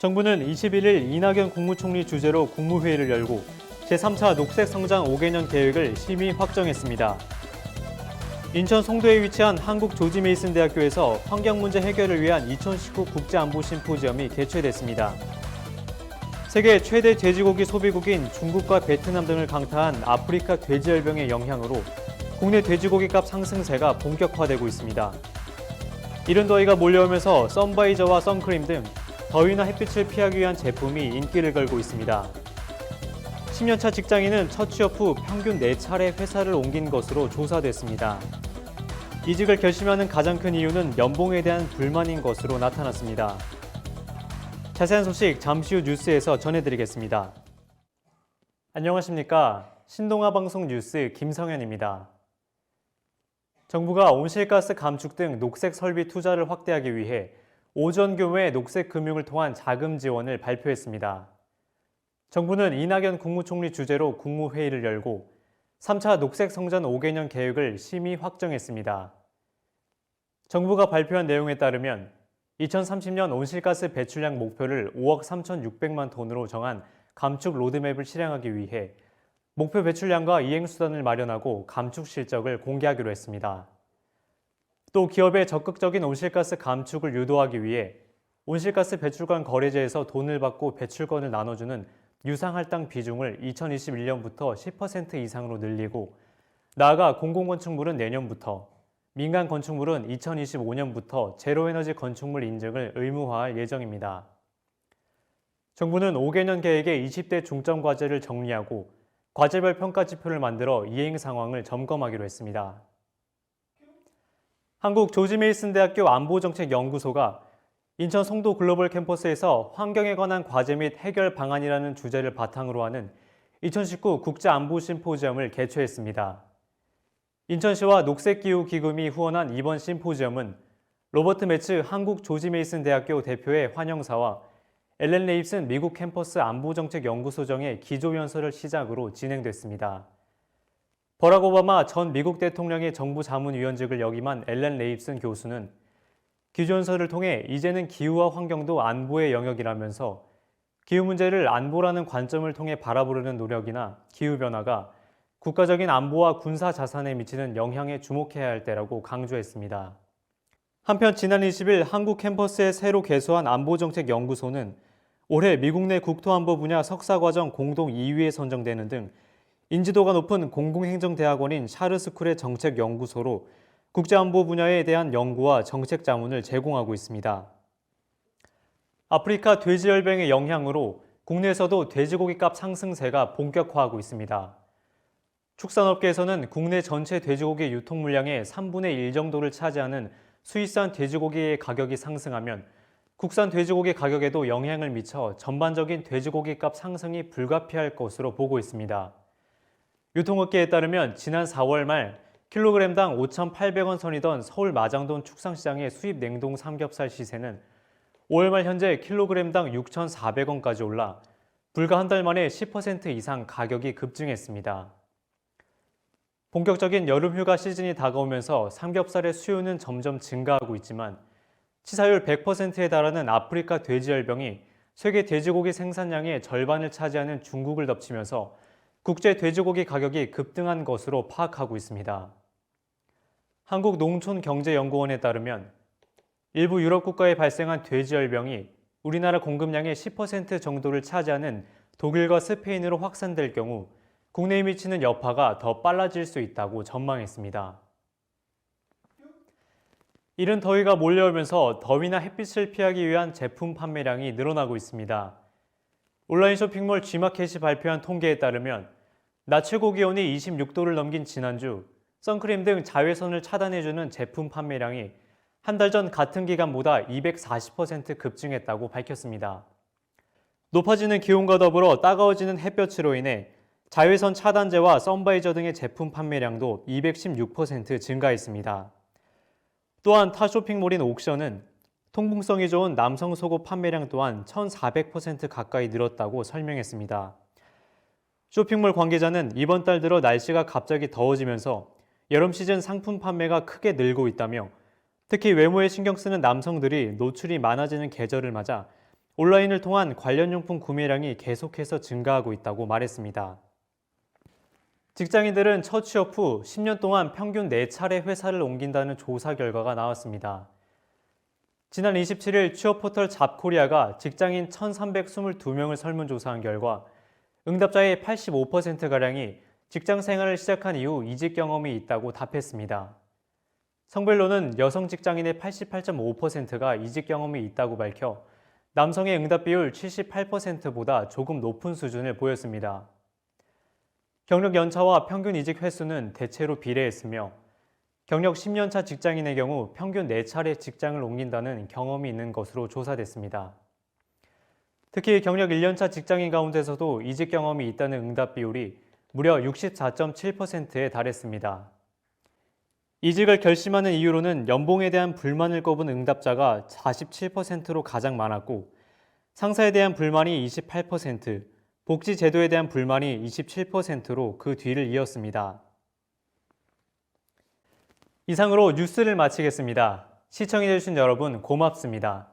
정부는 21일 이낙연 국무총리 주재로 국무회의를 열고 제3차 녹색성장 5개년 계획을 심의 확정했습니다. 인천 송도에 위치한 한국조지메이슨대학교에서 환경문제 해결을 위한 2019 국제안보심포지엄이 개최됐습니다. 세계 최대 돼지고기 소비국인 중국과 베트남 등을 강타한 아프리카 돼지열병의 영향으로 국내 돼지고기값 상승세가 본격화되고 있습니다. 이른 더위가 몰려오면서 선바이저와 선크림 등 더위나 햇빛을 피하기 위한 제품이 인기를 걸고 있습니다. 10년차 직장인은 첫 취업 후 평균 4차례 회사를 옮긴 것으로 조사됐습니다. 이직을 결심하는 가장 큰 이유는 연봉에 대한 불만인 것으로 나타났습니다. 자세한 소식 잠시 후 뉴스에서 전해드리겠습니다. 안녕하십니까? 신동아 방송 뉴스 김성현입니다. 정부가 온실가스 감축 등 녹색 설비 투자를 확대하기 위해 5조 규모의 녹색 금융을 통한 자금 지원을 발표했습니다. 정부는 이낙연 국무총리 주재로 국무회의를 열고 3차 녹색 성장 5개년 계획을 심의 확정했습니다. 정부가 발표한 내용에 따르면 2030년 온실가스 배출량 목표를 5억 3,600만 톤으로 정한 감축 로드맵을 실행하기 위해 목표 배출량과 이행수단을 마련하고 감축 실적을 공개하기로 했습니다. 또 기업의 적극적인 온실가스 감축을 유도하기 위해 온실가스 배출권 거래제에서 돈을 받고 배출권을 나눠주는 유상할당 비중을 2021년부터 10% 이상으로 늘리고 나아가 공공건축물은 내년부터, 민간 건축물은 2025년부터 제로에너지 건축물 인증을 의무화할 예정입니다. 정부는 5개년 계획의 20대 중점 과제를 정리하고 과제별 평가 지표를 만들어 이행 상황을 점검하기로 했습니다. 한국 조지메이슨대학교 안보정책연구소가 인천 송도 글로벌 캠퍼스에서 환경에 관한 과제 및 해결 방안이라는 주제를 바탕으로 하는 2019 국제안보심포지엄을 개최했습니다. 인천시와 녹색기후기금이 후원한 이번 심포지엄은 로버트 매츠 한국 조지메이슨대학교 대표의 환영사와 엘렌 레입슨 미국 캠퍼스 안보정책연구소장의 기조연설을 시작으로 진행됐습니다. 버락 오바마 전 미국 대통령의 정부 자문위원직을 역임한 엘렌 레입슨 교수는 기조연설을 통해 이제는 기후와 환경도 안보의 영역이라면서 기후 문제를 안보라는 관점을 통해 바라보려는 노력이나 기후변화가 국가적인 안보와 군사 자산에 미치는 영향에 주목해야 할 때라고 강조했습니다. 한편 지난 20일 한국 캠퍼스에 새로 개소한 안보정책연구소는 올해 미국 내 국토안보 분야 석사과정 공동 2위에 선정되는 등 인지도가 높은 공공행정대학원인 샤르스쿨의 정책연구소로 국제안보 분야에 대한 연구와 정책 자문을 제공하고 있습니다. 아프리카 돼지열병의 영향으로 국내에서도 돼지고기값 상승세가 본격화하고 있습니다. 축산업계에서는 국내 전체 돼지고기 유통 물량의 3분의 1 정도를 차지하는 수입산 돼지고기의 가격이 상승하면 국산 돼지고기 가격에도 영향을 미쳐 전반적인 돼지고기값 상승이 불가피할 것으로 보고 있습니다. 유통업계에 따르면 지난 4월 말 킬로그램당 5,800원 선이던 서울 마장동 축산시장의 수입 냉동 삼겹살 시세는 5월 말 현재 킬로그램당 6,400원까지 올라 불과 한 달 만에 10% 이상 가격이 급증했습니다. 본격적인 여름휴가 시즌이 다가오면서 삼겹살의 수요는 점점 증가하고 있지만 치사율 100%에 달하는 아프리카 돼지열병이 세계 돼지고기 생산량의 절반을 차지하는 중국을 덮치면서 국제 돼지고기 가격이 급등한 것으로 파악하고 있습니다. 한국농촌경제연구원에 따르면 일부 유럽 국가에 발생한 돼지열병이 우리나라 공급량의 10% 정도를 차지하는 독일과 스페인으로 확산될 경우 국내에 미치는 여파가 더 빨라질 수 있다고 전망했습니다. 이른 더위가 몰려오면서 더위나 햇빛을 피하기 위한 제품 판매량이 늘어나고 있습니다. 온라인 쇼핑몰 G마켓이 발표한 통계에 따르면 낮 최고 기온이 26도를 넘긴 지난주 선크림 등 자외선을 차단해주는 제품 판매량이 한 달 전 같은 기간보다 240% 급증했다고 밝혔습니다. 높아지는 기온과 더불어 따가워지는 햇볕으로 인해 자외선 차단제와 선바이저 등의 제품 판매량도 216% 증가했습니다. 또한 타 쇼핑몰인 옥션은 통풍성이 좋은 남성 속옷 판매량 또한 1,400% 가까이 늘었다고 설명했습니다. 쇼핑몰 관계자는 이번 달 들어 날씨가 갑자기 더워지면서 여름 시즌 상품 판매가 크게 늘고 있다며 특히 외모에 신경 쓰는 남성들이 노출이 많아지는 계절을 맞아 온라인을 통한 관련 용품 구매량이 계속해서 증가하고 있다고 말했습니다. 직장인들은 첫 취업 후 10년 동안 평균 4차례 회사를 옮긴다는 조사 결과가 나왔습니다. 지난 27일 취업 포털 잡코리아가 직장인 1,322명을 설문조사한 결과 응답자의 85%가량이 직장 생활을 시작한 이후 이직 경험이 있다고 답했습니다. 성별로는 여성 직장인의 88.5%가 이직 경험이 있다고 밝혀 남성의 응답 비율 78%보다 조금 높은 수준을 보였습니다. 경력 연차와 평균 이직 횟수는 대체로 비례했으며 경력 10년차 직장인의 경우 평균 4차례 직장을 옮긴다는 경험이 있는 것으로 조사됐습니다. 특히 경력 1년차 직장인 가운데서도 이직 경험이 있다는 응답 비율이 무려 64.7%에 달했습니다. 이직을 결심하는 이유로는 연봉에 대한 불만을 꼽은 응답자가 47%로 가장 많았고 상사에 대한 불만이 28%, 복지 제도에 대한 불만이 27%로 그 뒤를 이었습니다. 이상으로 뉴스를 마치겠습니다. 시청해주신 여러분 고맙습니다.